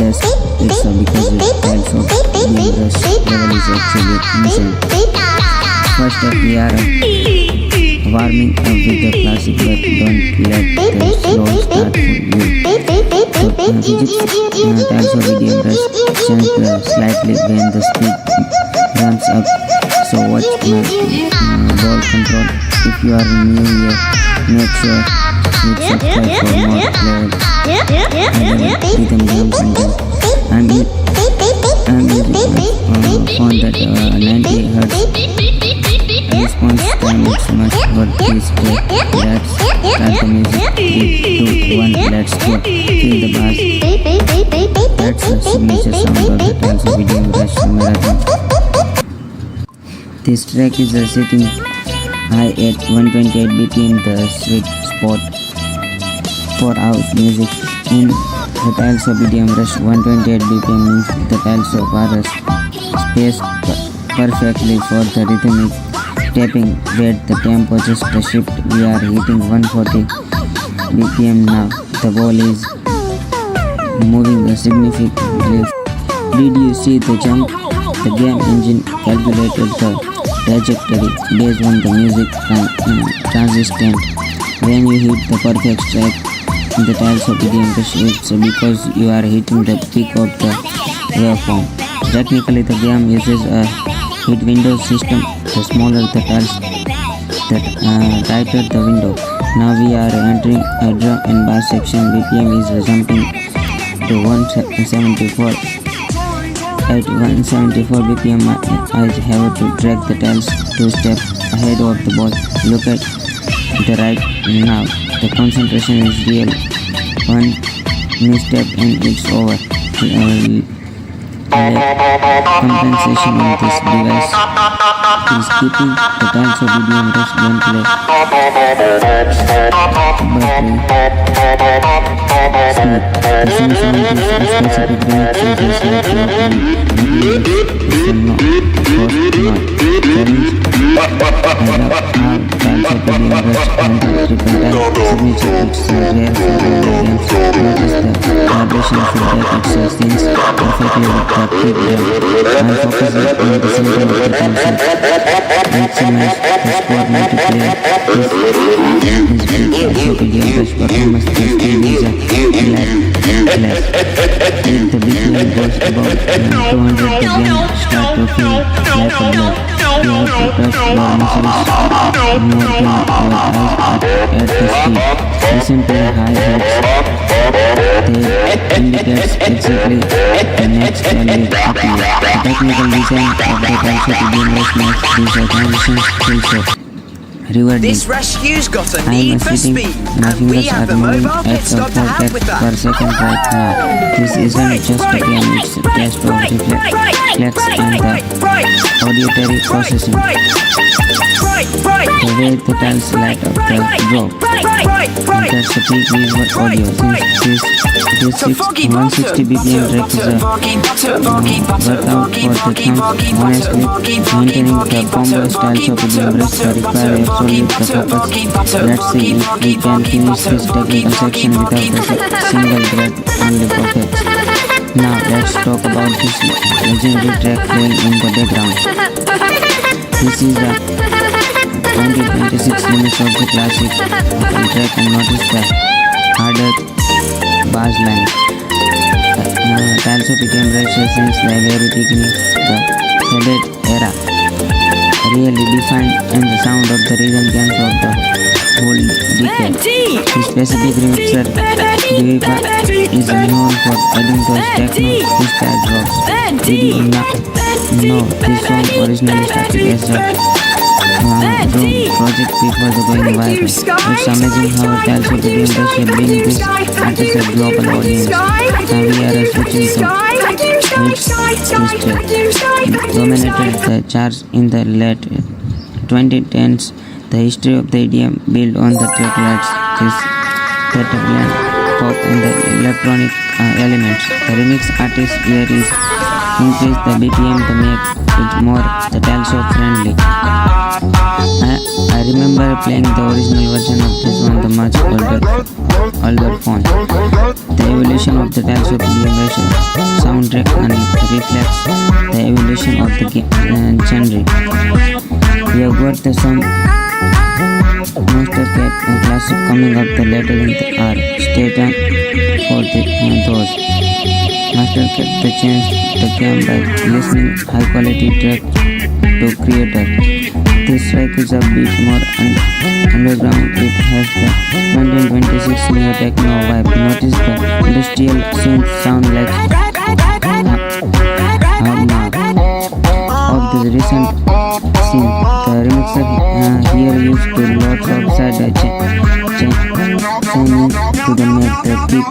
best. It's because the Tileshop EDM Rush level is actually insane. First up, we are warming up with the classic, but don't let the slow start for you. So, Tileshop EDM Rush changes slightly when the speed ramps up. So watch my ball control. If you are new here, make sure you subscribe for more players. Rhythm drums and drums. I'm using a phone that 90 Hz response time is much, but please play. Let's start the music. 3, 2, 1, let's go. Feel the bass. That's the signature sound of the Tileshop EDM Rush marathon. This track is sitting high at 128 BPM, the sweet spot for house music. In the Tileshop EDM Rush, 128 BPM means the Tileshop are spaced perfectly for the rhythmic tapping. Where the tempo just a shift, we are hitting 140 BPM now. The ball is moving significantly. Did you see the jump? The game engine calculated the trajectory based on the music transistor. When you hit the perfect track in the Tileshop EDM Rush, it's because you are hitting the peak of the waveform. Technically, the game uses a hit window system. The smaller the tiles, the tighter the window. Now we are entering a drum and bass section. BPM is jumping to 174. At 174 BPM, I have to drag the tiles 2 steps ahead of the ball. Look at the right now. The concentration is real. One misstep and it's over. Compensation on this device is keeping the Tileshop EDM Rush gameplay smooth. The same sound is specific remixes like your no cost not challenge. I love how Tileshop EDM Rush handle triple tap signature. It's rare for all games. Notice the vibration feedback. It syncs perfectly with the kick drum. I'm focusing on the center of the Tileshop. Maximize the squad multiplayer. This is the Tileshop EDM Rush performance test and is a class. If the BPM goes above 200, the game starts to feel like a blow. You have to touch your muscles more than your eyes at the speed. Listen to the high hits. They indicates exactly the next value appear. The technical design of the Tileshop EDM Rush makes these transitions feel so rewarding. This rescue's got a I need am for sitting, speed, my and we fingers have are the moving mobile at pit a stop to 4 help taps with per that. second right now. This isn't just a game, it's a test of reflex and the auditory processing. The way the tiles light up the drop. That's the peak visual audio. Since this 160 BPM track is a workout for the thumb. Honestly, maintaining the combo Tileshop EDM Rush require absolute the focus. Let's see if we can finish this technical section without a single breath on the pockets. Now let's talk about this legendary track playing in the background. This is the 2026 remix of the classic track, and notice the harder bass line. Tileshop EDM Rush since the very beginning, the faded era really defined and the sound of the rhythm games of the whole decade. The specific remixer Divipa is known for adding those techno-inspired drops. Did you know this song originally started as a drone project before the going viral? It's amazing how Tileshop EDM Rush bring this artist a global audience. Now we are switching to which this track dominated the charts in the late 2010s. The history of the EDM built on the track lights is that blend pop and the electronic elements. The remix artist here is increase the BPM to make it more the Tileshop friendly. I remember playing the original version of this on the much older phone. The evolution of the Tileshop EDM Rush soundtrack and reflects the evolution of the genre. We have got the song Monster Cat and classic coming up the later in the hour. Stay tuned for those. Master Cat the change the game by listening high quality track to creator. This track is a bit more underground. It has the 1926 neo techno vibe. Notice the industrial synth sound like hallmark of the recent scene. The remixer here used to lots of side changing to the make the beat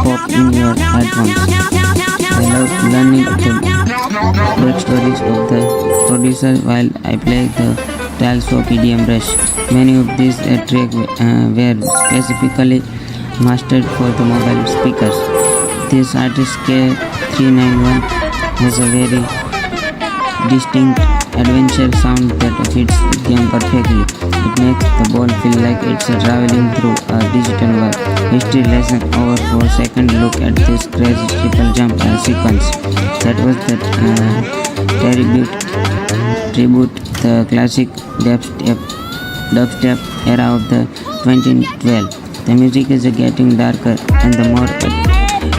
pop in your headphones. I love learning the backstories of the producer while I play the Tileshop EDM Rush. Many of these tracks were specifically mastered for the mobile speakers. This artist K391 has a very distinct adventure sound that fits the game perfectly. It makes the ball feel like it's traveling through a digital world. History lesson over 4 seconds. Look at this crazy triple jump sequence. That was the tribute the classic dubstep era of the 2012. The music is getting darker and the more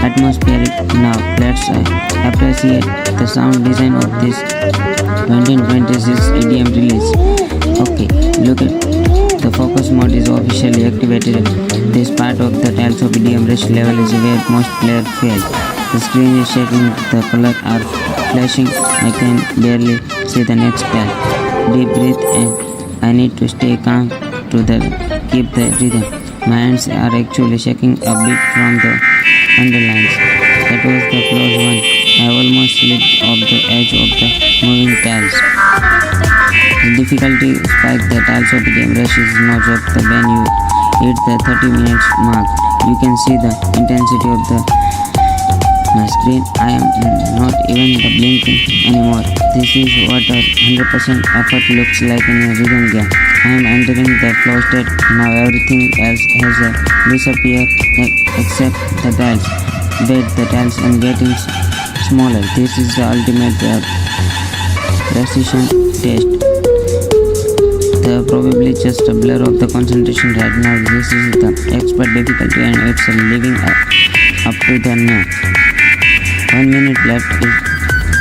atmospheric now. Let's appreciate the sound design of this 1926 EDM release. Okay, look at the focus mode is officially activated. This part of the Tileshop EDM Rush level is where most players fail. The screen is shaking, the colors are flashing, I can barely see the next step. Deep breath and I need to stay calm to keep the rhythm. My hands are actually shaking a bit from the underlines. That was the close one. I almost slipped off the edge of the moving tiles. The difficulty spike the Tileshop EDM Rush is no joke. When you hit the 30 minutes mark, you can see the intensity of my screen. I am not even blinking anymore. This is what a 100% effort looks like in a rhythm game. I am entering the flow state. Now everything else has disappeared except the tiles. Wait, the tiles are getting smaller. This is the ultimate precision test. Probably just a blur of the concentration right now. This is the expert difficulty and it's living up to the name. 1 minute left to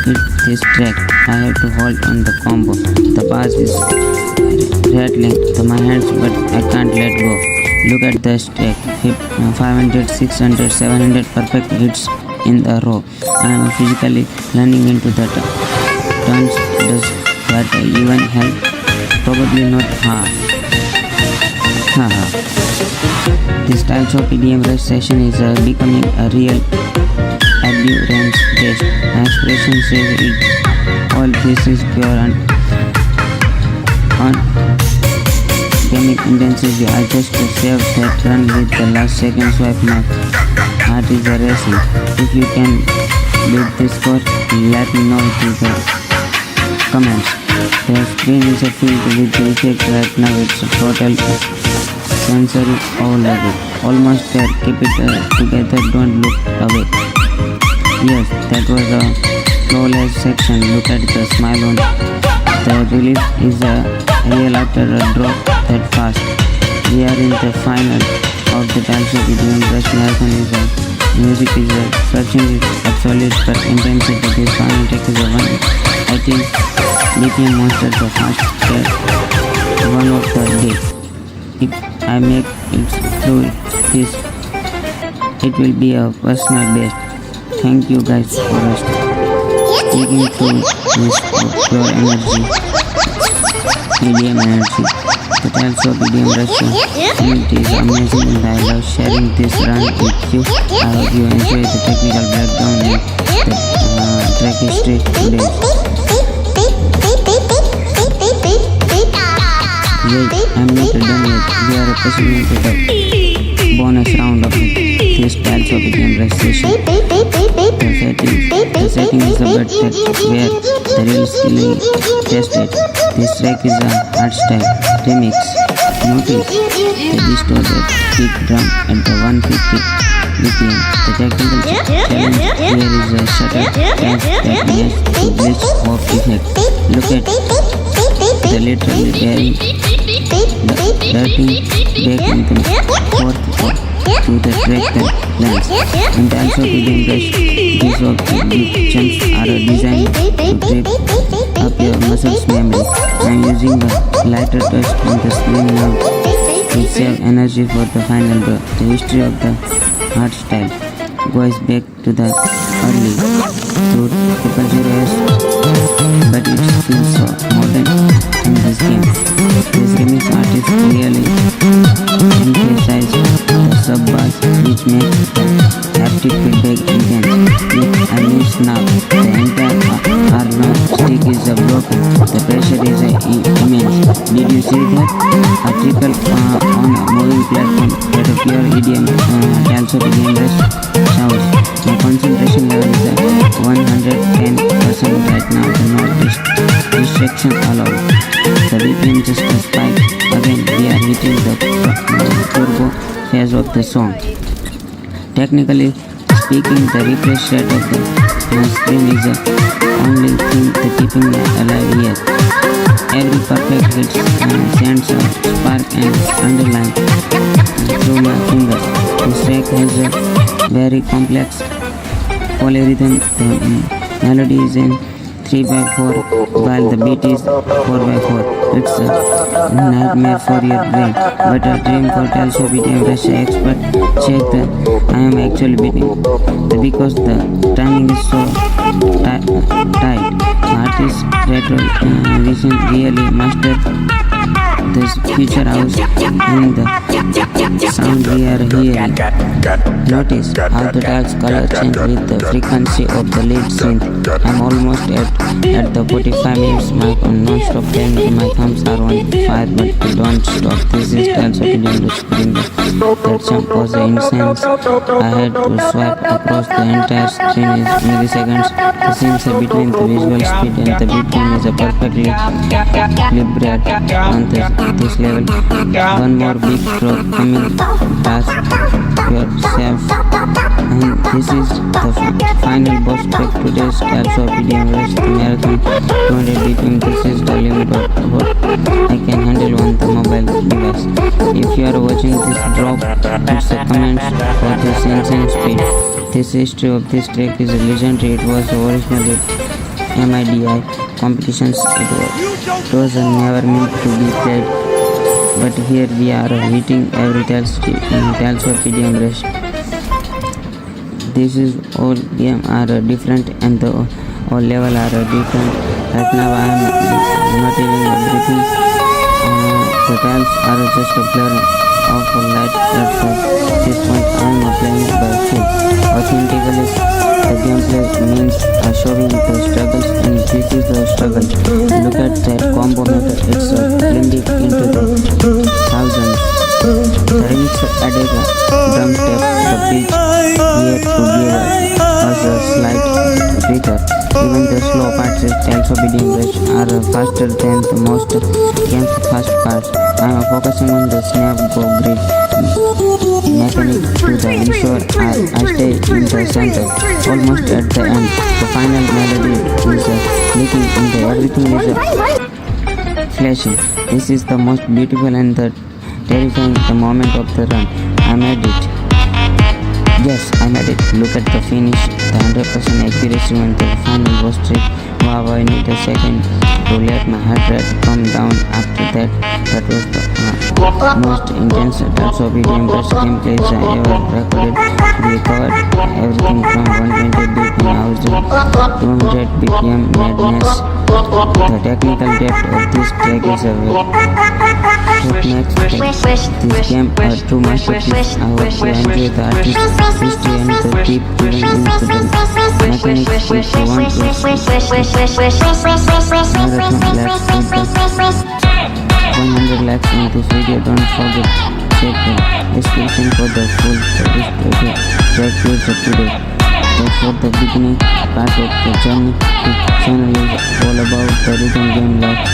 hit this track. I have to hold on the combo. The bass is rattling to my hands but I can't let go. Look at this track. 500, 600, 700 perfect hits in a row. I am physically running into the turns. Does that even help? Probably not. This Tileshop EDM Rush session is becoming a real Adherence test. My expression says it all. This is pure and gaming intensity. I just saved that run with the last second swipe. My heart is racing. If you can beat this score, let me know in the comments. The screen is filled with the effect right now. It's a total sensory overload. Almost there. Keep it together. Don't look away. Yes, that was a flawless section. Look at the smile on the relief is real after a drop that fast. We are in the final of the Tileshop EDM Rush marathon. Music is searching its absolute per intensity. This final track is a 180 BPM monster, the fastest one of the day. If I make it through this, it will be a personal best. Thank you guys for sticking through this pure energy, EDM energy. The Tileshop EDM Rush community is amazing and I love sharing this run with you. I hope you enjoy the technical breakdown and the track history today. Wait, I'm not done yet. We are proceeding to the bonus round of this Tileshop EDM Rush session. The setting is a bit where the real skill is tested. This track is a hardstyle remix. Notice the distorted kick drum at the 150 BPM. The technical challenge here is a shutter test that matches the glitch of effect. Look at the literally darting back and forth to the track the lens. And also EDM Rush, these of the chunks are designed to grip up your muscles memory. I am using a lighter touch on the screen now to save energy for the final draw. The history of the art style goes back to the early 2000s, but it feels so modern in this game. This remix artist really emphasized the sub-bass, which makes the haptic feedback intense. If I miss now, the entire Arnold stick is broken. The pressure is immense. Did you see that? A trickle on a moving platform that a pure EDM, Tileshop EDM Rush sounds. My concentration level is at 110% right now. The no distraction allowed. The BPM just a spike. Again, we are hitting the turbo phase of the song. Technically speaking, the refresh rate of the screen is the only thing that keeping me alive here. Every perfect hit sends a spark and underline through my fingers. This track has a very complex polyrhythm. The melody is in 3/4 while the beat is 4/4. It's a nightmare for your brain, but a dream for Tileshop EDM Rush expert. Check the I am actually beating because the timing is so tight. The artist retro vision really mastered this future house and the sound we are hearing. Notice how the dials color change with the frequency of the lead synth. I'm almost at the 45 minutes mark on non-stop playing. My thumbs are on fire, but they don't stop. This is Tileshop EDM Rush putting that jump was incense. I had to swipe across the entire screen in milliseconds. The scenes between the visual speed and the BPM is a perfectly calibrated on this level. One more big stroke coming past yourself, and this is the final boss track to today's Tileshop EDM Rush marathon 200 BPM. This is the limit of what I can handle on the mobile device. If you are watching this drop, it's a comments for this insane speed. This history of this track is legendary. It was originally MIDI competitions. It was never meant to be played, but here we are hitting every Tileshop EDM Rush. This is all game are different and the all level are different. Right now I am not even everything. The tiles are just a blur of a light at this point. I am playing by full. Authentically, the gameplay means showing the struggles, and this is the struggle. Look at that combo method, it's blending into the thousands. The remix added a drum step, the beat here to give us a slight breather. Even the slow parts of Tileshop EDM Rush are faster than the most game's fast parts. I am focusing on the snap go grid mechanic to ensure I stay in the center, almost at the end. The final melody is leaking and everything is flashing. This is the most beautiful and the terrifying the moment of the run. I made it. Yes, I made it. Look at the finish, the 100% accuracy on the final boss trick. Wow, I need a second to let my heart rate come down. After that, that was the most intense Tileshop EDM Rush gameplays I ever recorded. We covered everything from 120 BPM house to 200 BPM madness. The technical depth of this track is a what makes this game a true masterpiece. I hope you enjoy the artist's history and the deep diving into the mechanics. If you want to marathon, let's put the 100 likes on this video. Don't forget check the description for the full track used today. That's for the beginning part of the journey. This channel is all about the rhythm game life.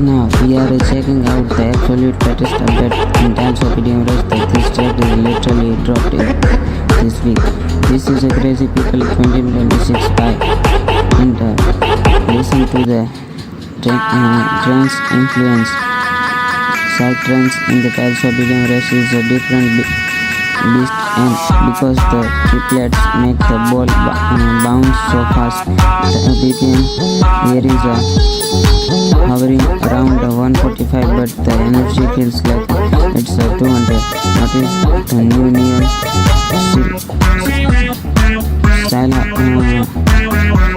Now we are checking out the absolute latest update in Tileshop EDM Rush that this track is literally dropped in this week. This is a crazy people 2026 by and listen to the trance influence. Side trance in the Tileshop EDM Rush is a different beast, and because the triplets make the ball bounce so fast, the BPM here is hovering around 145, but the energy feels like it's 200. What is the new neon style?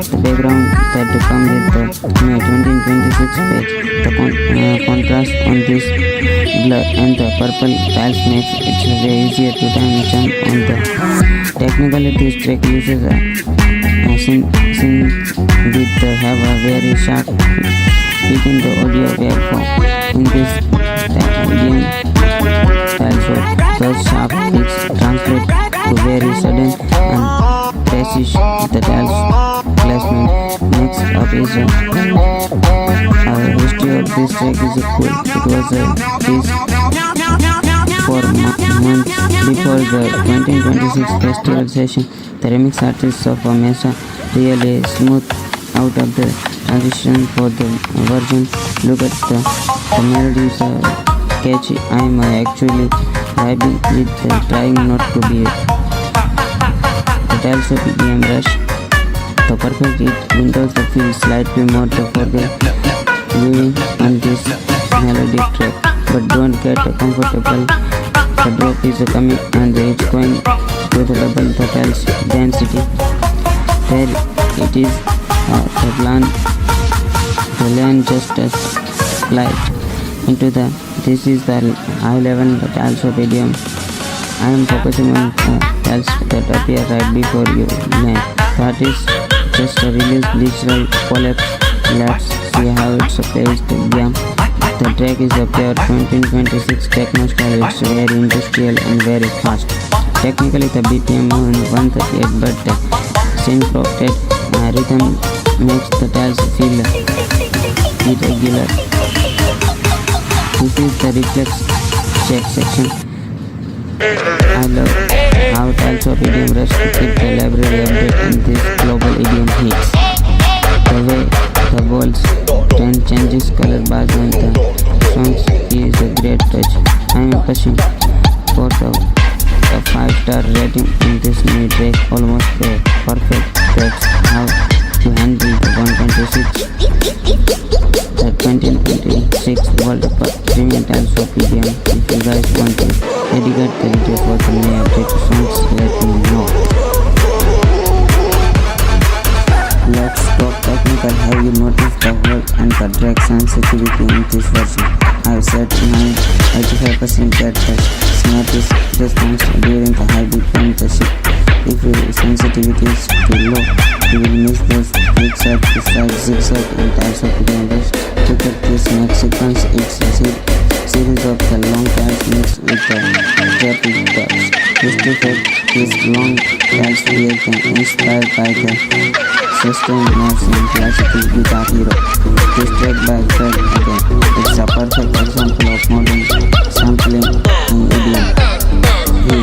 The background that comes with the May 2026 page. The contrast on this blur and the purple tiles makes it way easier to jump on the. Technically, this track uses a synth with have a very sharp peak in the audio waveform. In this EDM Tileshop, those sharp peaks translate to very sudden and precise. The tiles placement makes up is history of this track is cool. It was this for months before the 2026 festival session. The remix artists of Mesa really smooth out of the transition for the version. Look at the melodies catchy. I'm actually vibing with trying not to be the Tileshop EDM Rush. The perfect windows the feel slightly more forgiving on this melodic track, but don't get comfortable. The drop is coming and it's going to double the tiles density. There it is. The land just slide into the. This is the high level Tileshop EDM. I am focusing on tiles that appear right before you land. That is just a release digital collapse. Let's see how it plays the game. The track is a pure 2026 techno style. It's very industrial and very fast. Technically the BPM 138, but the syncopated rhythm makes the tiles feel irregular. This is the reflex check section. I love how Tileshop EDM Rush keep the library update in this global EDM hits. The way the balls changes color based on the songs is a great touch. I am pushing for the 5-star rating in this new track. Almost the perfect tracks how to handle the 2026 World Cup Premium Tileshop EDM. If you guys want to dedicate the video for the new update songs, let me know. Let's talk technical. Have you noticed the hold and the drag sensitivity in this version? I have set my 85% that the snap is response during the high beat and the shift. If your sensitivity is too low, you will miss those clicks at the side zigzag and Tileshop EDM Rush. Look at this next sequence. It's a series of the long tiles mixed with the rapid dubs. This effect is long tiles created and inspired by the sustained notes in classical guitar hero. This track by Fred again. It's a perfect example of modern sampling in EDM. He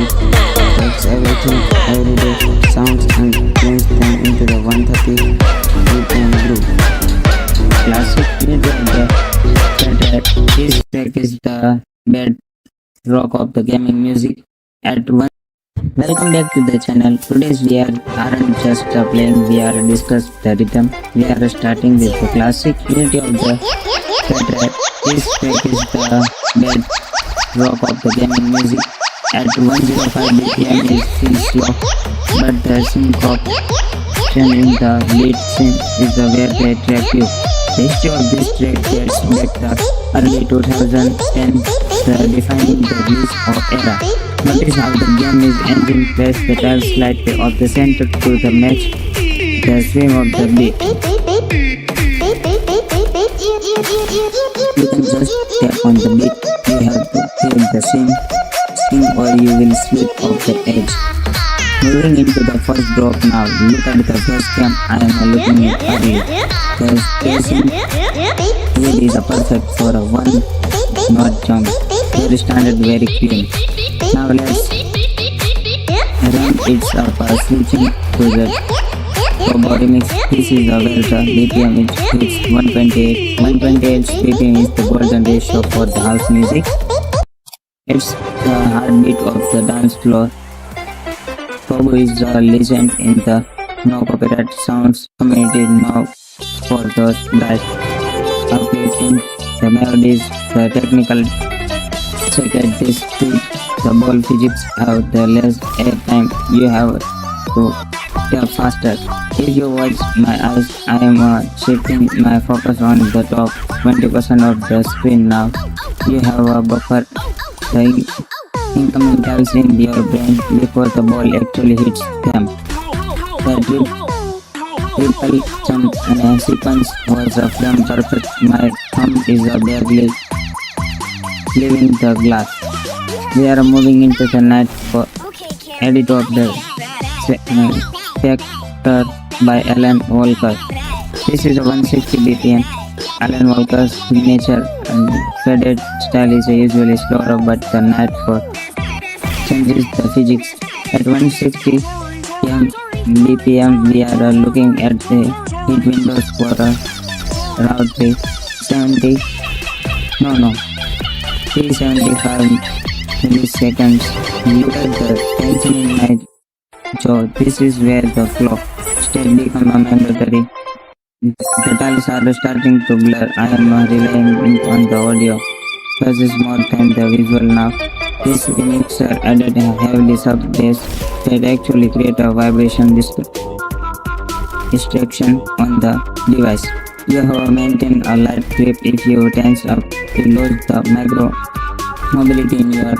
takes everything everyday sounds and turns them into the 130 BPM groove. Classic this track is the bedrock of the gaming music at one. Welcome back to the channel. Today we aren't just playing, we are discussing the rhythm. We are starting with the classic unity of the track. This track is the bedrock of the gaming music. At 105 BPM it feels slow, but the syncopation in the lead synth is where they trap you. The history of this track dates back to early 2010, defining the release of era. Notice how the game is engine press the tiles slightly off the center to the match the swing of the beat. You can just tap on the beat, you have to feel the swing or you will slip off the edge. Moving into the first drop now. Look at the first cam I am looking at early. The spacing Here is a perfect for a one not jump. Very standard, very clean. Now let's run it up by switching to the combo remix. This is where the BPM hits 128. 128 BPM is the golden ratio for the house music. It's the heartbeat of the dance floor. Kobo is a legend in the no copyright sounds community now for those that uplifting the melodies, the technical check at this speed, the ball physics have the less airtime, you have to tap faster. If you watch my eyes, I am shifting my focus on the top 20% of the screen now. You have a buffer, the incoming tells in your brain before the ball actually hits them. The triple jump sequence was a frame perfect. My thumb is barely leaving the glass. We are moving into the night for edit of the Spectre by Alan Walker. This is a 160 BPM. Alan Walker's signature and faded style is usually slower, but the night for changes the physics. At 160 BPM, we are looking at the hit windows for roughly 375 milliseconds. Look at the tension in my jaw. This is where the flow state becomes mandatory. The tiles are starting to blur. I am relying on the audio. This is more than the visual now. This remixer added a heavily sub bass that actually create a vibration distraction on the device. You have maintained a light grip. If you tense up, you lose the macro mobility in your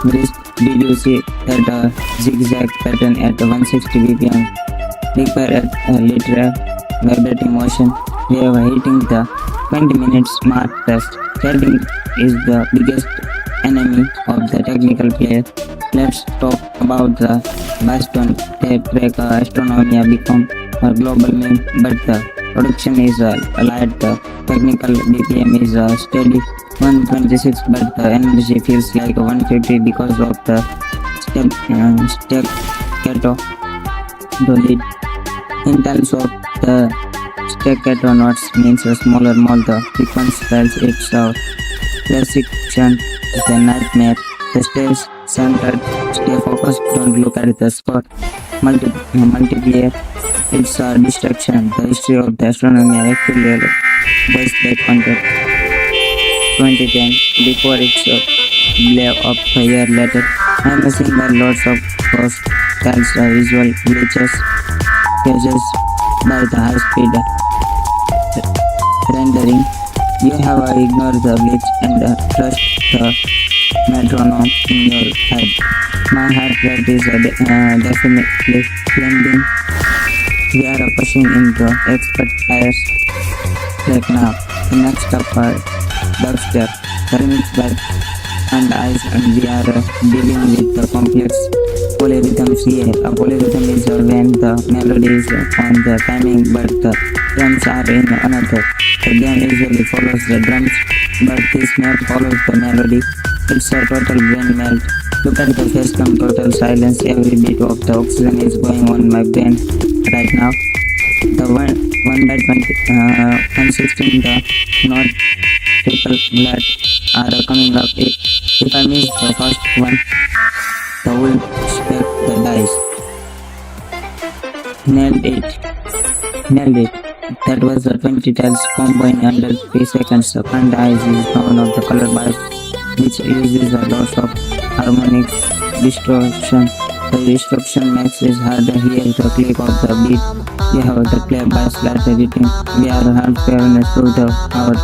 wrist. Did you see that zigzag pattern at 160 BPM? Require a literal vibrating motion. We are hitting the 20 minutes mark test. Threading is the biggest enemy of the technical player. Let's talk about the Boston tape track. Astronomy become a global meme, but the production is light. The technical BPM is steady 126, but the energy feels like 150 because of the staccato lead. In terms of the staccato notes means a smaller mode. The frequency styles it's a precision is a nightmare. The stage centered, stay focused, don't look at the spot. Multiplayer, it's a distraction. The history of the astronomy actually goes back on the 2010 before it's blow up a year later. I'm seeing lots of those styles, visual glitches caused by the high speed rendering. You have ignored the glitch and trust the metronome in your head. My heart rate is definitely blending. We are pushing into expert players right now. The next up are dubstep, remix by and eyes, and we are dealing with the complex polyrhythms here. A polyrhythm is when the melody is on the timing but the drums are in another. The game usually follows the drums, but this melt follows the melody. It's a total brain melt. Look at the facecam, total silence. Every bit of the oxygen is going on my brain right now. The 1 by 116, the not triple flat are coming up. If I miss the first one, the will stack the dice. Nailed it. That was the 20 tiles combo in under 3 seconds. The front eyes is one of the color bars, which uses a lot of harmonic distortion. The distortion makes it harder to hear the click of the beat. We have the play by slide editing. We are halfway through our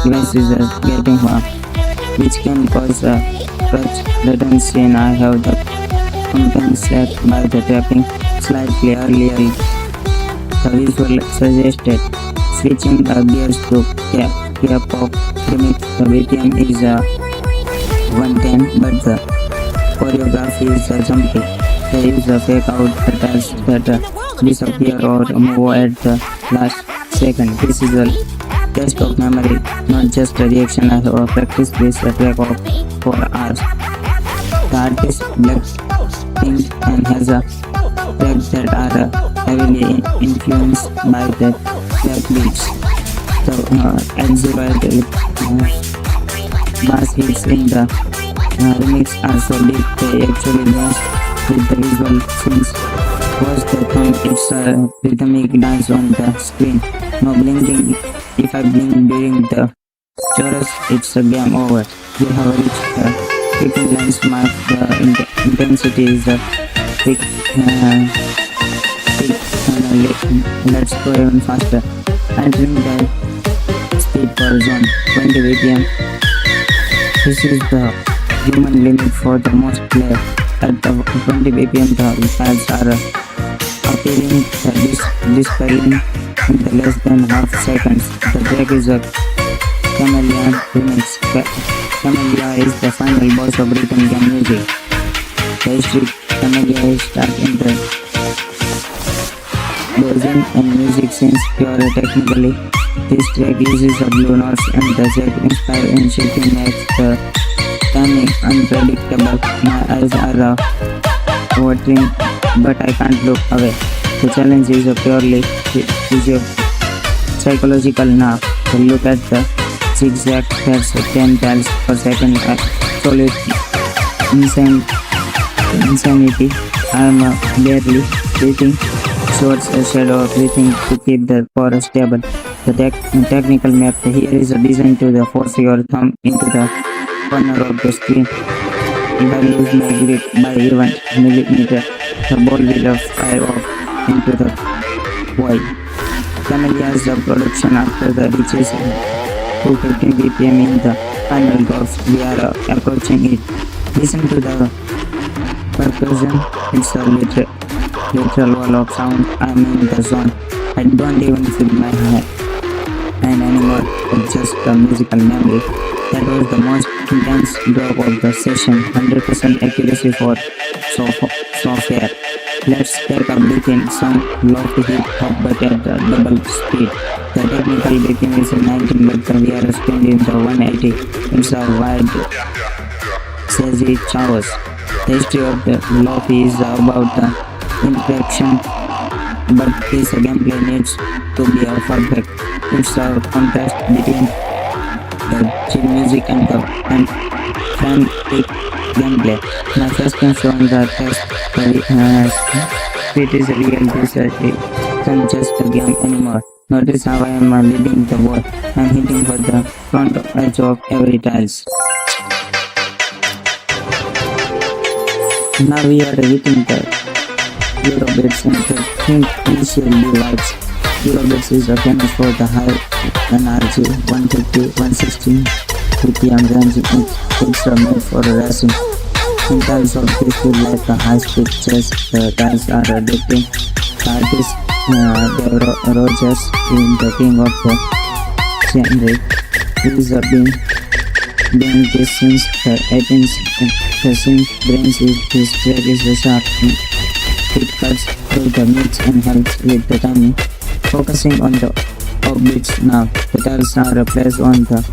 device is getting hot, which can cause a touch latency, and I have the compensate by the tapping slightly earlier. The visual suggested switching gears to K-pop remix. The BPM is 110, but the choreography is jumpy. There is a fake out attacks that disappear or move at the last second. This is test of memory, not just a reaction. I have practiced this track of 4 hours. The artist Blackpink and has a tracks that are heavily influenced by the rap beats. The exuberant bass hits in the remix are so deep they actually dance with the visual scenes. Watch the thumb, it's a rhythmic dance on the screen. No blinking. If I blink during the chorus, it's a game over. We have reached the critical lines mark. The intensity is a peak. Let's go even faster. Entering the speed per zone 20 BPM. This is the human limit for the most play. At the 20 BPM, the files are appearing displaying in the less than half seconds. The track is a Chameleon remix. Camellia is the final boss of rhythm game music. The history Camellia is stuck in the dozing and music since pure technically. This track uses the blue notes and the second style and shifting makes the timing unpredictable. My eyes are watering, but I can't look away. The challenge is purely psychological now. To look at the zigzag hairs 10 tiles per second. Absolute insanity. I am barely breathing. Shorts a shadow of breathing to keep the core stable. The technical map here is designed to force your thumb into the corner of the screen. If I lose my grip by even a millimeter, the ball will fly off into the void. Camellia's production after the reaches 215 BPM in the final drops. We are approaching it. Listen to the percussion. It's a literal wall of sound. I'm in the zone. I don't even feel my hand anymore. It's just a musical memory. That was the most intense drop of the session. 100% accuracy for software. Let's take a breath in some low-key hip-hop but at double speed. The technical breathing is 19 but we are spinning the 180. It's a wide sassy chaos. The history of the lo-fi is about the interaction, but this gameplay needs to be perfect. It's a contrast between the chill music and the frantic gameplay. My first concern on the test it is real. This isn't just a game anymore. Notice how I am leading the ball. I'm hitting for the front edge of every tiles. Now we are hitting the Eurobits and the initial lights. Eurobits is famous for the high energy 150-160 BPM range. It's made for racing. In terms of this feel like a high-speed chase, the tiles are addicting. The artist Rogers is the king of the genre. He's been this since the 18th. The synth brains his track is sharp. It cuts through the mix and helps with the timing. Focusing on the offbeats now. The tiles are placed on the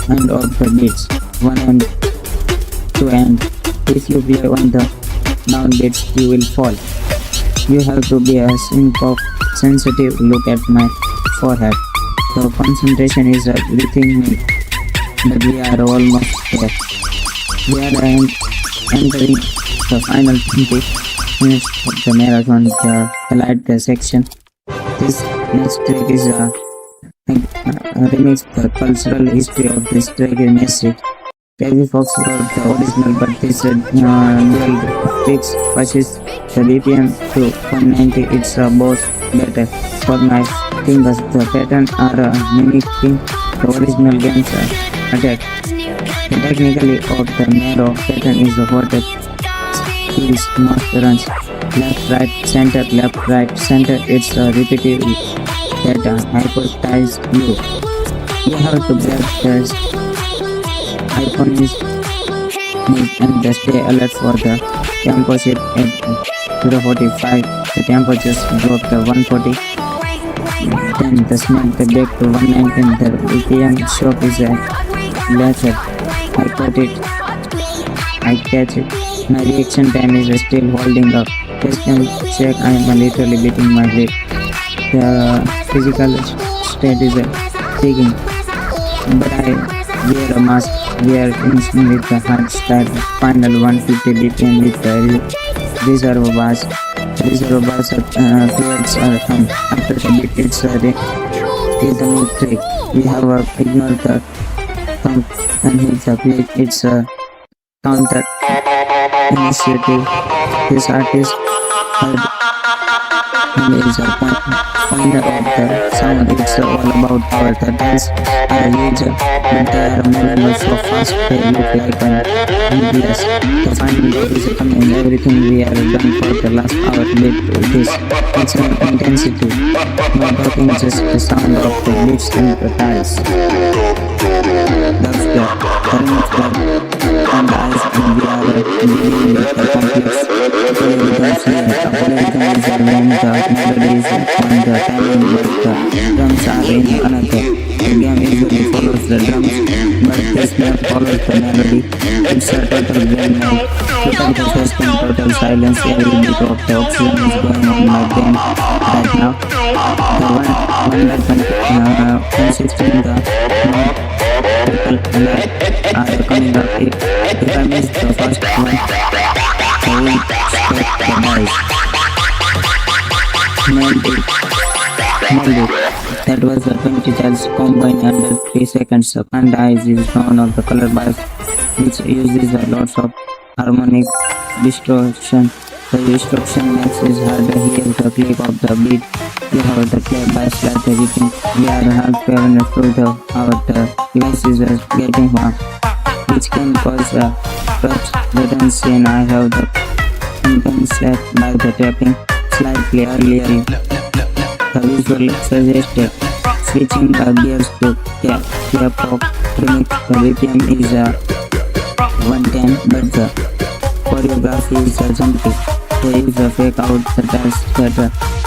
end of the beats, one end to end. If you play on the down beats, you will fall. You have to be a sensitive. Look at my forehead. The concentration is everything me, but we are almost there. We are entering the final 20 minutes of the marathon. The highlight section. This next track is a remix. The cultural history of this track is messy. Heavy Fox wrote the original, but this dual fix pushes the BPM to 190. It's a boss better for my fingers. The patterns are mimicking the original game's attack. The technically of the narrow pattern is what skills most runs. Left, right, center, left, right, center. It's a repetitive that hypnotize you. You have to break the icon is and the stay alert for the tempo shift at 045. The tempo just dropped the 140. Then the snap the back to 119. The BPM shop is a laser. I cut it. I catch it. My reaction time is still holding up. Just can check I am literally beating my weight. The physical state is taking. But I wear a mask. We are finishing with the hard start. Final 150 BPM with the reserve bars. Reserve bars creates a thumb. After the beat, it's a rhythm trick. We have ignored the thumb and hit the click. It's a counter initiative. This artist heard and is a pointer of the sound. It's all about power. The dance are huge, but they are moving so fast they look like an endless. The final beat is coming. Everything we are done for the last hour with this. It's an intensity. No talking, just the sound of the beats and the tiles. That's the current club and the eyes and we are dealing with the complex polyrhythms here. The polyrhythms are when the melodies on the timing but the drums are in another. The game usually follows the drums but this snap follows the melody. It's a total brain mode. Total focus and total silence. Every bit of the oxygen is going on my brain right now. The one that consists in the are coming up. If I miss the first one, I will stop the noise. Nailed it. That was the 20 tiles combined under 3 seconds. And eyes is known of the color bias, which uses a lot of harmonic distortion. The distortion makes it harder to hear the click of the beat. We have the play by slide editing. We are half-parent through our devices are getting warm, which can cause a touch latency, and I have the compensate by the tapping slightly earlier. The visual suggested switching the gears to K-pop remix. The BPM is 110, but the choreography is jumpy. They use a fake out the dance that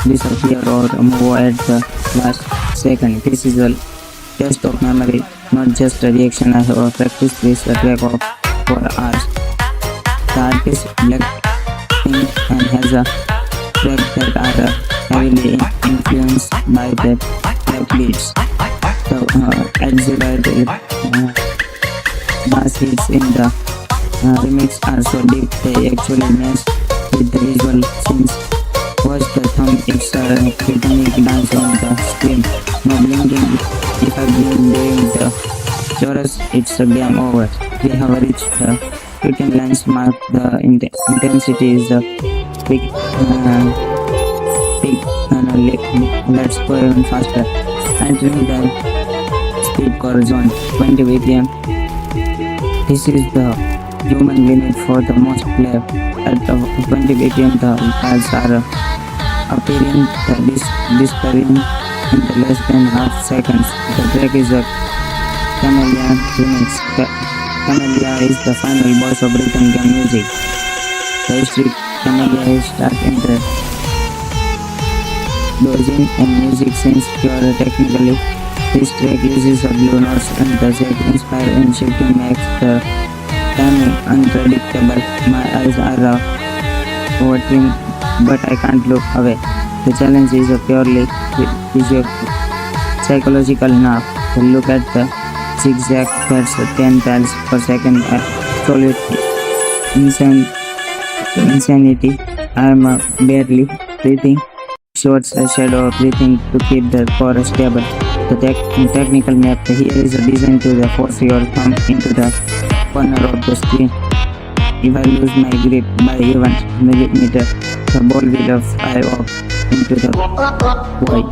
disappear or move at the last second. This is a test of memory, not just a reaction. I have practiced this track for hours. The artist Blackpink and has a track that are heavily influenced by the black beats. The exaggerated bass hits in the remix are so deep they actually mess with the visual scenes. Watch the thumb, it's a rhythmic dance on the screen. No blinking. If I blink during the chorus, it's a game over. We have reached the 15 lines mark. The intensity is the peak. Let's go even faster. Entering the speedcore zone, 20 BPM. This is the human limit for the most play. At 20 BPM, the files are appearing, disappearing in less than half seconds. The track is a Camellia remix. Camellia is the final boss of rhythm game music. The history Camellia is start in the dozing and music since pure technically. This track uses a blue notes and the set inspire and shifting makes the timing unpredictable. My eyes are watering, but I can't look away. The challenge is purely psychological now. Look at the zigzag, that's 10 tiles per second. Absolute insanity. I am barely breathing. Shots a shadow of breathing to keep the core stable. The technical map here is designed to force your thumb into the corner of the screen. If I lose my grip by even millimeter, the ball will fly off into the void.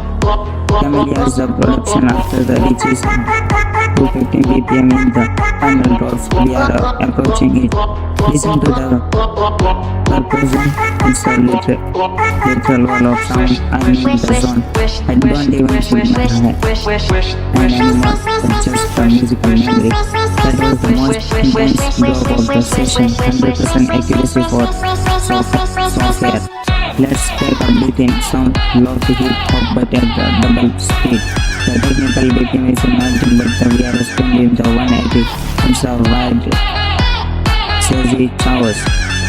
Camellia is the production after the reaches 250 BPM in the final drops. We are approaching it. Listen to the percussion. It's a literal wall of sound. I'm in the zone. I don't even feel my hand anymore. It's just a musical memory. That was the most intense drop of the session. 100% accuracy for software. Let's take a BPM sound low-fi hip hop but at the double speed. The technical BPM is nothing but we are spending the 180. It's a wide Sazy Towers.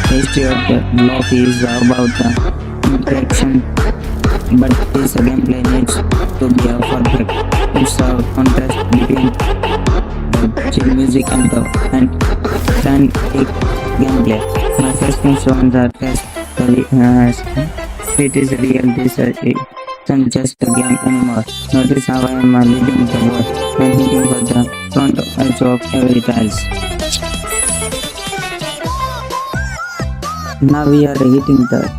The history of the lofi is about the interaction, but this gameplay needs to be a perfect. It's a contrast between the chill music and the frantic gameplay. My first thing on the test, it is real. This isn't just a game anymore. Notice how I am leading the ball when hitting for the front edge of every tiles. Now we are hitting the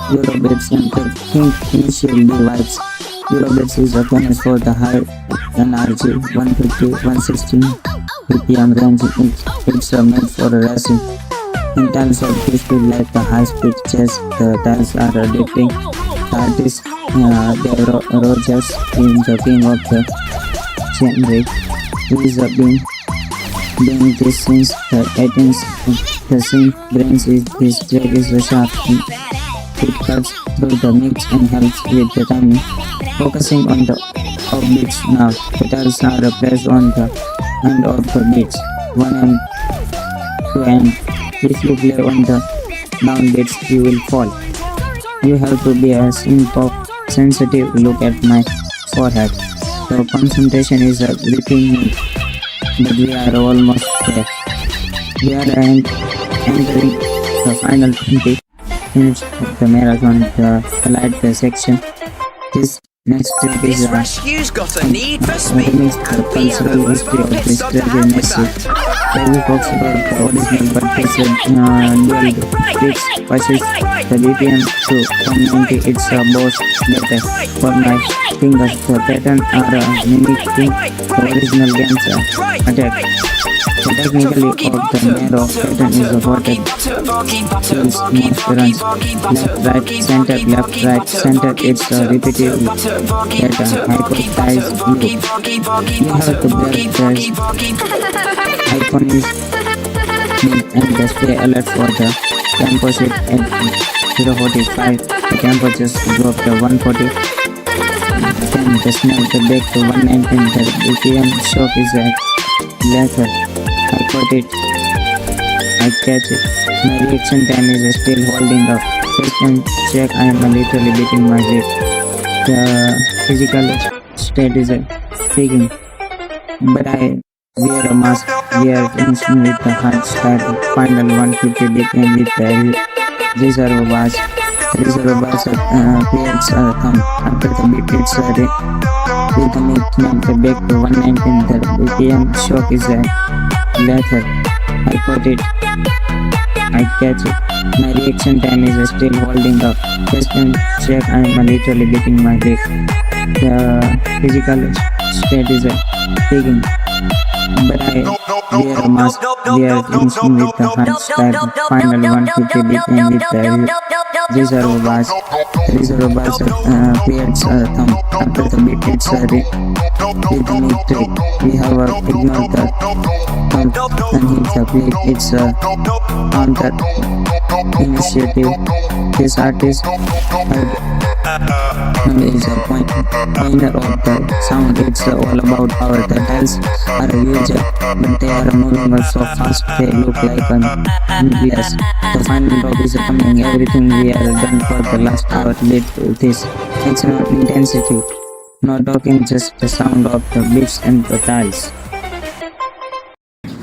Eurobits and the think initial vibes. Eurobits is famous for the high energy 150-160 BPM range. It's made for racing. In terms of this speed, like the high-speed chess, the tiles are addicting. The artist Dave Rogers is the king of the genre. He is been doing this since the 18th. The same brains is this track is sharp. It cuts through the mix and helps with the timing. Focusing on the offbeats now. The tiles are placed on the end of the beats, 1 and 2 and. If you play on the down beats, you will fall. You have to be a sensitive. Look at my forehead. The concentration is gripping me, but we are almost there. We are entering the final 20 minutes of the marathon, the light section. This next track is a remix the cultural history of this treasure massive. Heavy talks about the original, but this dual beats pushes the BPM to 190. It's a boss better for my fingers. The pattern are mimicking the original game's attack. The technically of the narrow pattern is about kills most runs. Left, right, center, left, right, center. It's a repetitive data hypothesize loop. You have to break the icon is and display alert for the tempo shift at 0.45. The tempo just dropped to 140. Then the snap the back to 119. The BPM shock is at later. I caught it. I catch it. My reaction time is still holding up. Just and check, I am literally beating my head. The physical state is peaking, but I wear a mask. We are finishing with the hard style. Final 150 BPM with the reserve bars. Reserve bars creates a thumb. After the beat, it's a rhythmic snap the back to 119. The BPM shock is a later. I caught it. I catch it. My reaction time is still holding up. Just and check, I am literally beating my head. The physical state is peaking, but I wear a mask. We are finishing with the hard style. Final 150 BPM with the reserve bars. Reserve bars creates a thumb. After the beat, it's a rhythmic trick. We have ignored the thumb and hit the click. It's a counter initiative. This artist is a pointer of the sound. It's all about power. The tiles are huge, but they are moving so fast they look like nucleus. The final drop is coming. Everything we are done for the last hour did this. It's an intensity. No talking, just the sound of the beats and the tiles.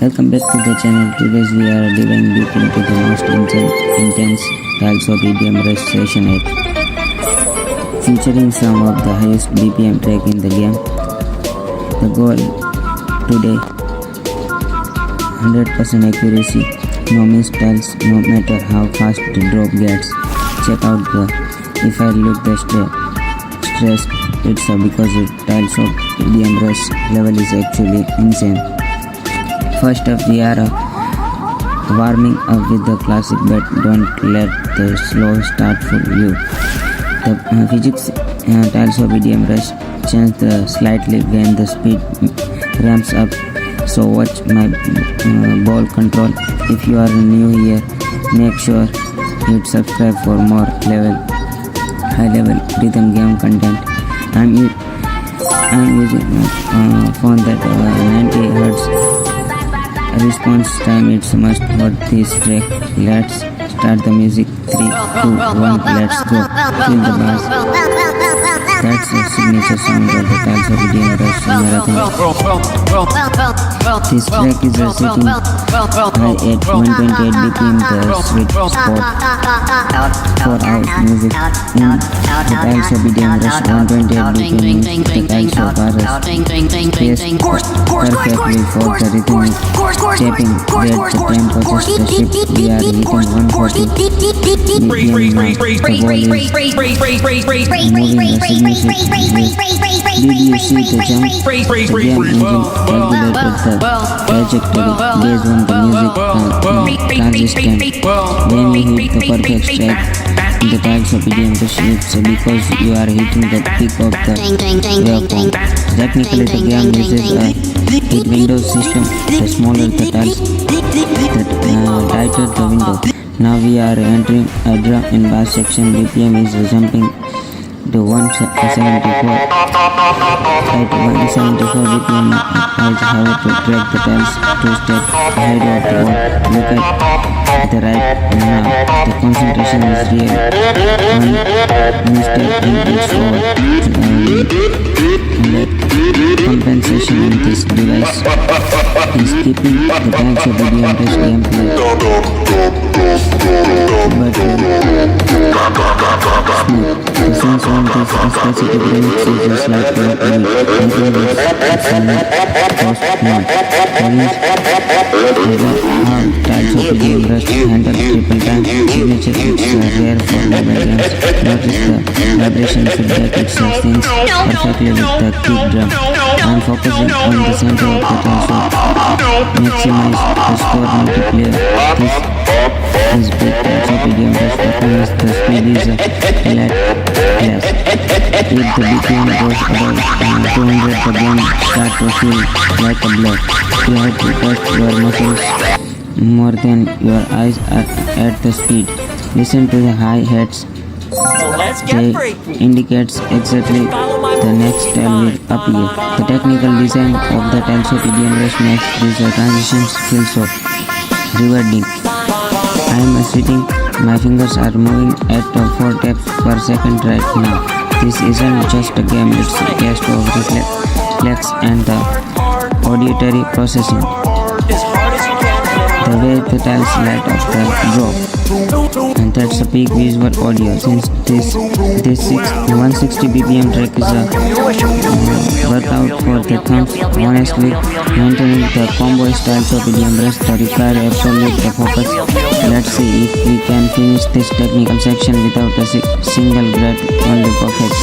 Welcome back to the channel. Today we are diving deep into the most intense tiles of EDM Rush Session 8, featuring some of the highest BPM track in the game. The goal today, 100% accuracy, no missed tiles, no matter how fast the drop gets. Check out the, if I look the stress, it's because the tiles of EDM Rush level is actually insane. First up, we are warming up with the classic, but don't let the slow start fool you. The physics tiles of EDM Rush change slightly when the speed ramps up, so watch my ball control. If you are new here, make sure hit subscribe for more high level rhythm game content. I'm using my phone that 90 Hz response time. It's must for this track. Let's start the music. 3, 2, 1, let's go. Feel the bass. That's the signature sound of the Tileshop EDM Rush marathon. This track is sitting high at 128 BPM, the sweet spot for house music. In the Tileshop EDM Rush 128 BPM means the Tileshop bars plays perfectly for the rhythmic tapping. That's the tempo, just the shift. We are hitting 140 BPM now. The ball is moving the signature. Did you see the jump? The game engine calculated the trajectory based on the music transistor. When you hit the perfect strike, the Tileshop EDM Rush hits because you are hitting the peak of the waveform. Technically, the game uses a hit window system. The smaller the tiles, the tighter the window. Now we are entering a drum and bass section. BPM is jumping to 174. At 174 BPM, I have to track the tiles 2 steps ahead of the ball. Look at the right now. The concentration is real. One mistake and it's over. Compensation on this device is keeping the Tileshop EDM Rush gameplay, but smooth. The sense on this specific remix is just like the edit. Nothing is silent, cost none. Challenge how Tileshop EDM Rush handle triple time signature. It's rare for mobile games. Notice the vibration feedback. It syncs perfectly with the kick drum. I'm focusing on the center of the Tileshop. Maximize the score multiplayer. This is big Tileshop EDM Rush performance. The speed is flat class. If the BPM goes above 200, the game starts to feel like a block. You have to trust your muscles more than your eyes at the speed. Listen to the hi-hats. They indicates exactly the next style will appear. The technical design of the Tileshop EDM Rush makes these transitions feel so rewarding. I am sitting, my fingers are moving at 4 taps per second right now. This isn't just a game, it's a test of reflex and the auditory processing. The way the tiles light up the drop, and that's a peak visual audio. Since this 160 BPM track is a workout for the thumbs, honestly, maintaining the combo styles of EDM Rush that require absolute focus. Let's see if we can finish this technical section without a single breath on the pockets.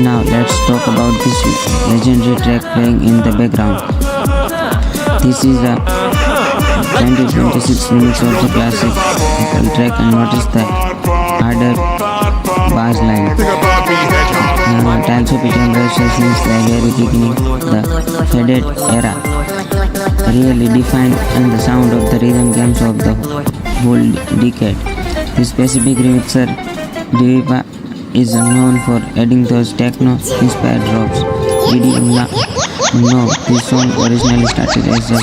Now let's talk about this legendary track playing in the background. This is the 2026 remix of the classic track, and notice the harder bass line. Tileshop EDM Rush since the very beginning, the faded era really defined and the sound of the rhythm games of the whole decade. This specific remixer, Diva, is known for adding those techno-inspired drops. Did you know this song originally started as a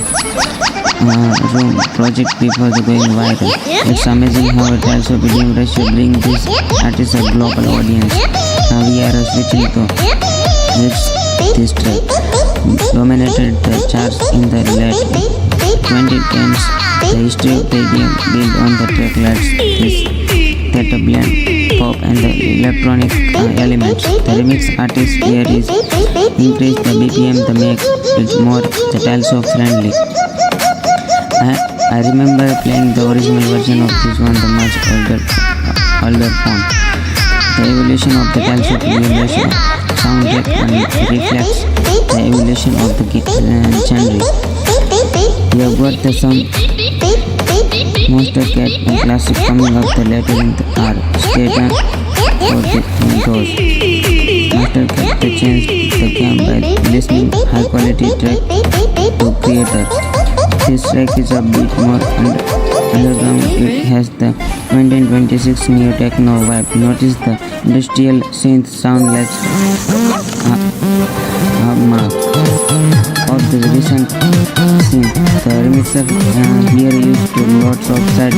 room project before going viral? It's amazing how a Tileshop EDM Rush should bring this artist a global audience. Now we are switching to this track. Dominated the charts in the late 2010s. The history of the EDM built on the track that blend pop and the electronic elements. The remix artist here is increase the BPM to make it more the Tileshop friendly. I remember playing the original version of this one, the much older phone. The evolution of the Tileshop EDM Rush soundtrack and reflects the evolution of the genre. We have got the some Monster Cat and Classic coming up the later in the R. Stay tuned for those. Monster Cat to change the game by listening high quality track to creators. This track is a bit more underground. It has the 2026 neo techno vibe. Notice the industrial synth sound like mark of the recent scene. The remixer here used to lots of side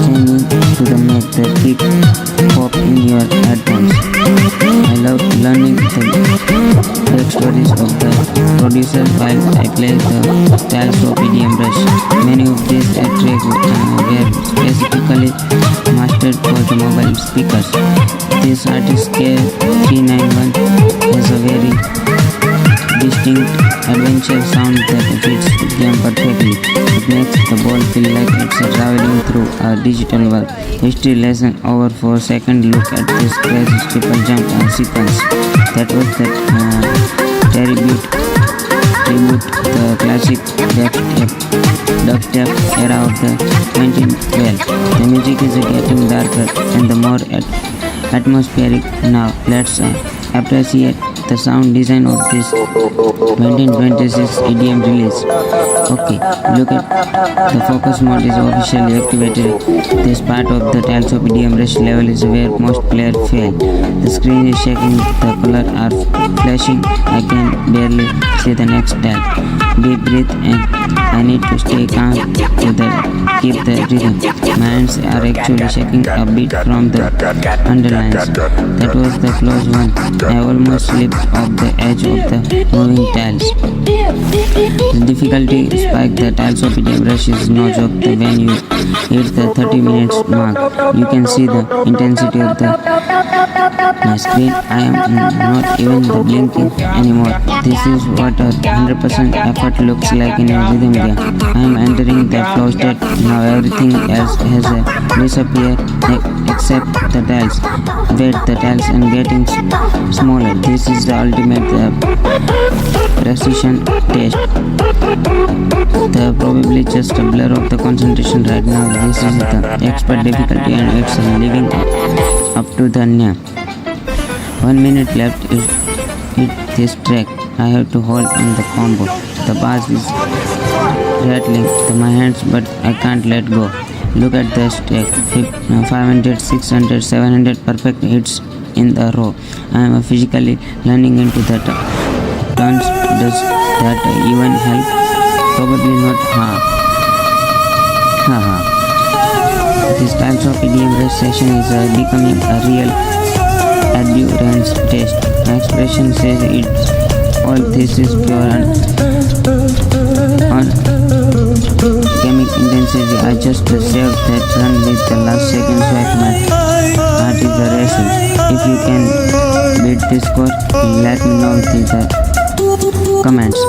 chaining to make the kick pop in your headphones. I love learning the backstories of the producers while I play the Tileshop EDM Rush. Many of these tracks were specifically mastered for the mobile speakers. This artist K391 has a very distinct adventure sound that fits the game perfectly. It makes the ball feel like it's traveling through a digital world. History lesson over 4 second look at this crazy triple jump sequence. That was the tribute the classic dubstep era of the 2012. The music is getting darker and the more atmospheric now. Let's appreciate the sound design of this 2026 EDM release. Okay, look at the focus mode is officially activated. This part of the Tileshop EDM Rush level is where most players fail. The screen is shaking, the colors are flashing, I can barely see the next tile. Deep breath and I need to stay calm to keep the rhythm. My hands are actually shaking a bit from the underlines. That was the close one. I almost slipped off the edge of the moving tiles. The difficulty spike. The Tileshop EDM Rush is no joke. When you hit the 30 minutes mark, you can see the intensity of my screen. I am not even blinking anymore. This is what a 100% effort looks like in a rhythm game. I am entering the flow state. Now everything else has disappeared except the tiles. Wait, the tiles and getting smaller. This is the ultimate precision test. The probably just a blur of the concentration right now. This is the expert difficulty and it's living up to the name. 1 minute left is hit this track. I have to hold on the combo. The bass is rattling to my hands but I can't let go. Look at the stack. 500, 600, 700 perfect hits in the row. I am physically learning into the turns. Does that even help? Probably not. This Tileshop EDM Rush session is becoming a real Adherence test. My expression says it's all this is pure and chemic intensity. I just saved that run with the last second swipe. My heart is racing. If you can beat this score, let me know in the comments.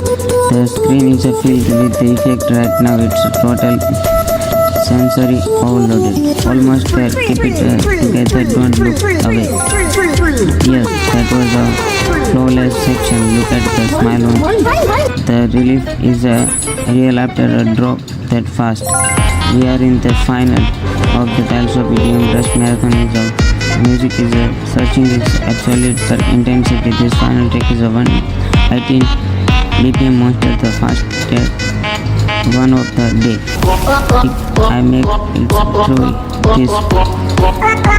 The screen is filled with the effect right now. It's total sensory overloaded. Almost there. Keep it together. Don't look away. Yes, that was a flawless section. Look at the smile on. The relief is real after a drop that fast. We are in the final of the Tileshop EDM Rush marathon. Music is searching its absolute intensity. This final track is a 118 BPM monster, the fastest one of the day. If I make it through this,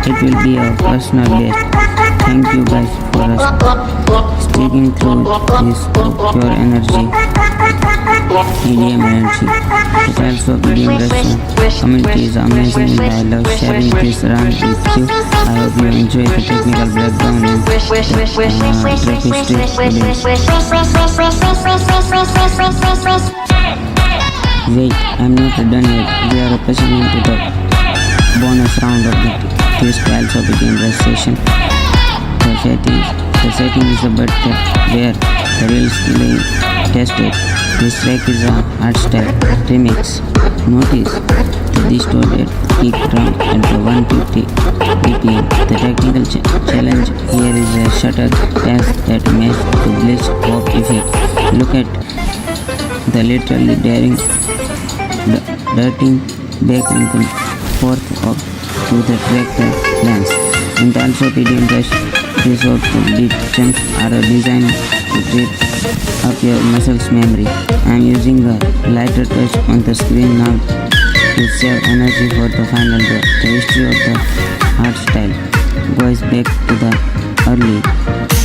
it will be a personal best. Thank you guys for sticking through this pure energy, EDM energy. The Tileshop EDM Rush community is amazing and I love sharing this run with you. I hope you enjoy the technical breakdown and the track history. Wait, I'm not done yet. We are proceeding to the bonus round of this Tileshop EDM Rush session. The setting is a but where the real skill is tested. This track is a hardstyle remix. Notice the distorted kick drum at the 150 BPM. The technical challenge here is a shutter task that matches the glitch pop effect. Look at the literally darting back and forth to the track lens. In Tileshop EDM Rush, these sort of beat jumps are designed to trip up your muscles memory. I am using a lighter touch on the screen now to save energy for the final drop. The history of the art style goes back to the early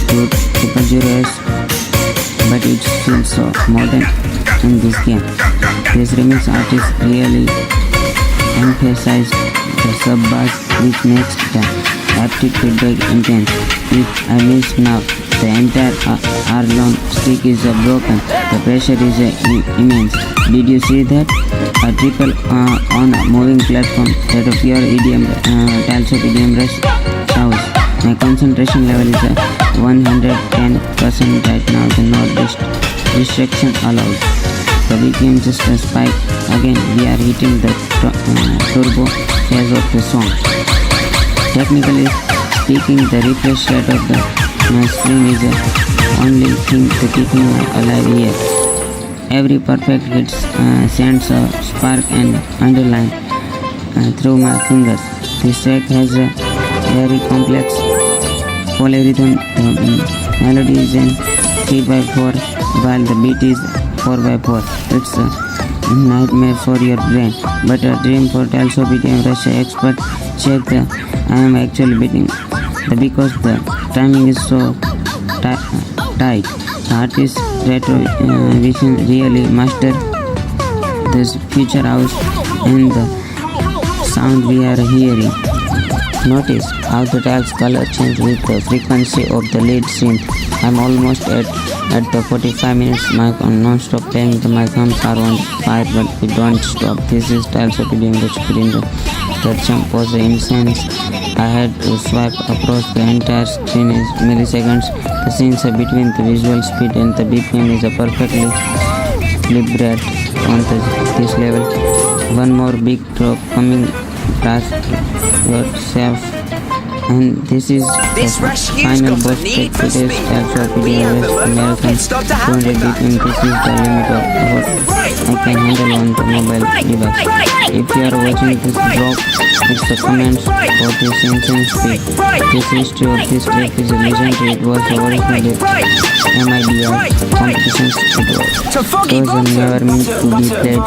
2000s, but it feels so modern in this game. This remix artist really emphasized the sub-bass, which makes the haptic feedback intense. If I miss now, the entire R-long stick is broken. The pressure is immense. Did you see that? A triple on a moving platform. That a pure EDM, Tileshop EDM Rush sounds. My concentration level is 110% right now. The no restriction allowed. The BPM just a spike. Again, we are hitting the turbo phase of the song. Technically speaking, the refresh rate of my screen is the only thing to keep me alive here. Every perfect hit sends a spark and underline through my fingers. This track has a very complex polyrhythm. The melody is in 3/4 while the beat is 4/4. It's a nightmare for your brain, but a dream for Tileshop EDM Rush expert. Check the I am actually beating because the timing is so tight. The artist retro vision really mastered this future house and the sound we are hearing. Notice how the tiles color change with the frequency of the lead synth. I'm almost at the 45 minutes mark on non-stop playing. My thumbs are on fire, but we don't stop. This is Tileshop EDM Rush. The jump was insane. I had to swipe across the entire screen in milliseconds. The scenes between the visual speed and the BPM is perfectly calibrated on this level. One more big drop coming. Trust yourself. And this is the final boss track. Today's Tileshop EDM Rush American 200 BPM. This is the limit of what I can handle on the mobile device. If you are watching this vlog, it's the comments for this insane speed. This history of this track is legendary. It was originally MIDI competitions. It was never meant to be played,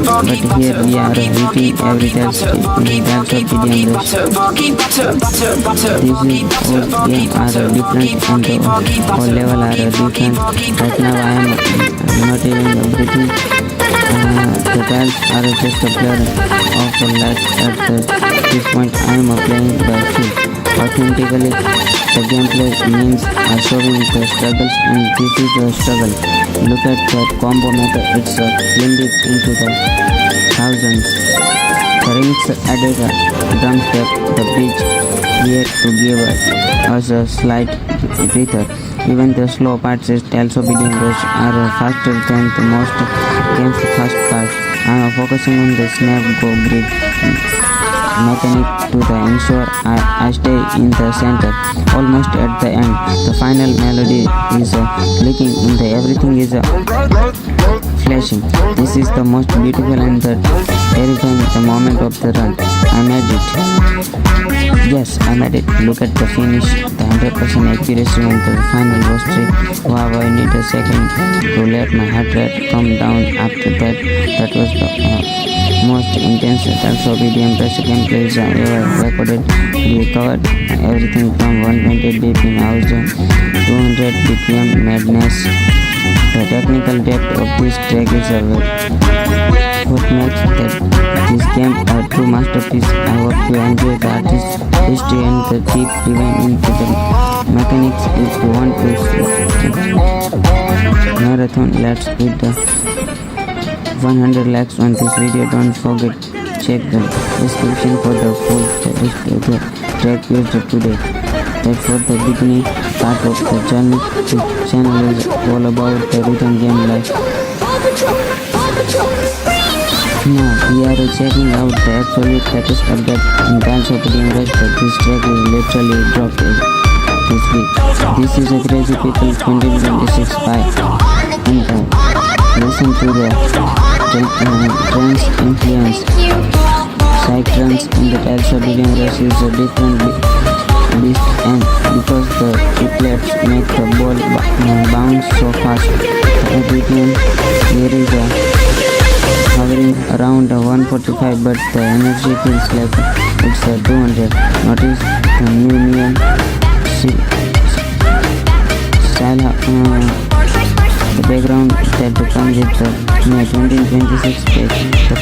but here we are hitting every Tileshop EDM Rush. This is all game are different and the all level are different. Right now I am not even everything. The tiles are just a blur of the light. At this point I am playing the field. Authentically, the gameplay means showing the struggles, and this is a struggle. Look at the combo method, it's cleaned it into the thousands. The remix added a drum step, the bridge here to give us a slight breather. Even the slow parts of Tileshop EDM Rush are faster than the most games' fast parts. I am focusing on the snap go grid mechanic to ensure I stay in the center. Almost at the end, the final melody is clicking in the everything is flashing. This is the most beautiful and the terrifying the moment of the run. I made it. Yes, I made it. Look at the finish, the 100% accuracy on the final boss trick. Wow, I need a second to let my heart rate come down. After that, that was the most intense Tileshop EDM Rush gameplays I ever recorded. We covered everything from 120 BPM house to 200 BPM madness. The technical depth of this track is what makes this game a true masterpiece. I hope you enjoy the artist's history and the deep dive into the mechanics. If you want to marathon, let's hit the 100 likes on this video. Don't forget check the description for the full list of the track used today. That's for the beginning part of the journey. This channel is all about the rhythm game life. Now we are checking out the absolute latest update in Tileshop EDM Rush, but this track is literally dropped this week. This is a Crazy People 2026 by and listen to the trance influence. Psytrance in the Tileshop EDM Rush is a different beast, and because the triplets make the ball bounce so fast, the BPM here is hovering around 145 but the energy feels like it's a 200. Notice the new neon style, the background that comes with the May 2026 page. The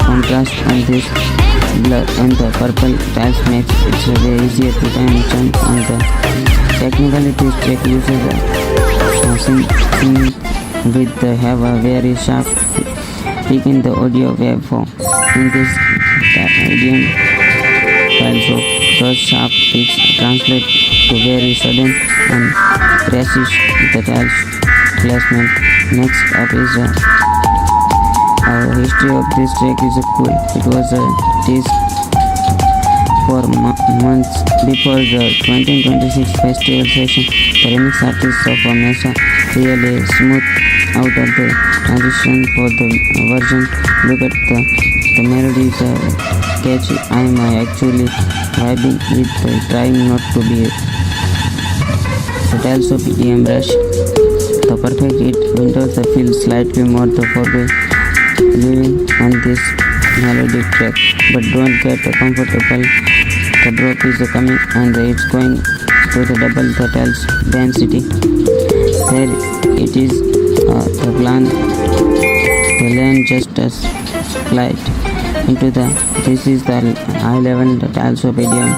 contrast on this blur and the purple tiles makes it way easier to turn on the technically this track uses a sync with the have a very sharp peak in the audio waveform. In this EDM tiles of those sharp peaks translate to very sudden and precise the tiles placement. Next up is our history of this track is cool. It was a tease for months before the 2026 festival session. The remix artists of Mesa really smooth out of the transition for the version. Look at the melody is catchy. I am actually vibing with trying not to be the Tileshop EDM Rush. The perfect it windows the feel slightly more the living on this melodic track, but don't get comfortable. The drop is coming and it's going to the double the tiles density. There it is, the plan, the lane just as slide into the. This is the high level the Tileshop EDM.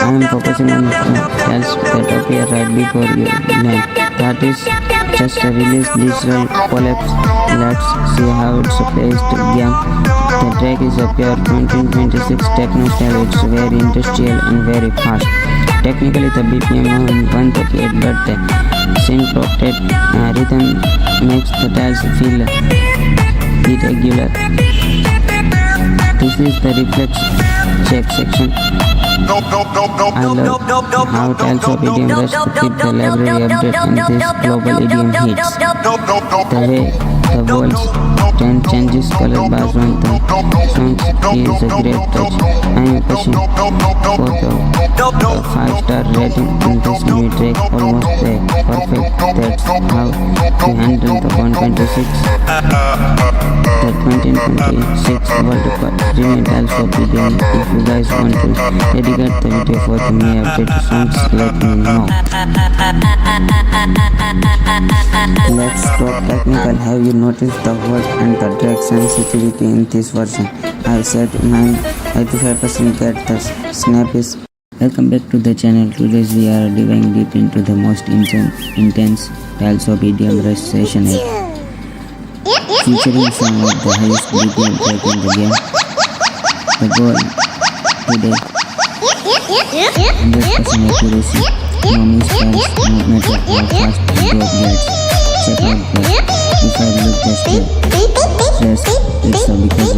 I am focusing on the tiles that appear right before you land. That is just a release digital collapse. Let's see how it's placed game. The track is a pure 2026 techno style. It's very industrial and very fast. Technically the BPM 138, but the syncopated rhythm makes the tiles feel irregular. This is the reflex check section. I love how Tileshop EDM Rush keep the library update and these global EDM hits. The way the world's trend changes color bars on the songs is a great touch. I am pushing for the 5-star rating in this new track, almost there. Perfect. That's how we handle the 126. The 2026 World Cup Remix Tileshop EDM. If you guys want to dedicate the video for the new update songs, let me know. Let's talk technical. Have you noticed the word and the track sensitivity in this version? I said 85% get the snap is. Welcome back to the channel. Today we are diving deep into the most intense Tileshop EDM Rush session 8, featuring some of the highest BPM track in the game. The goal today, 100% accuracy, no mistakes, no matter how fast the drop gets. Check out the if I look just stressed, it's because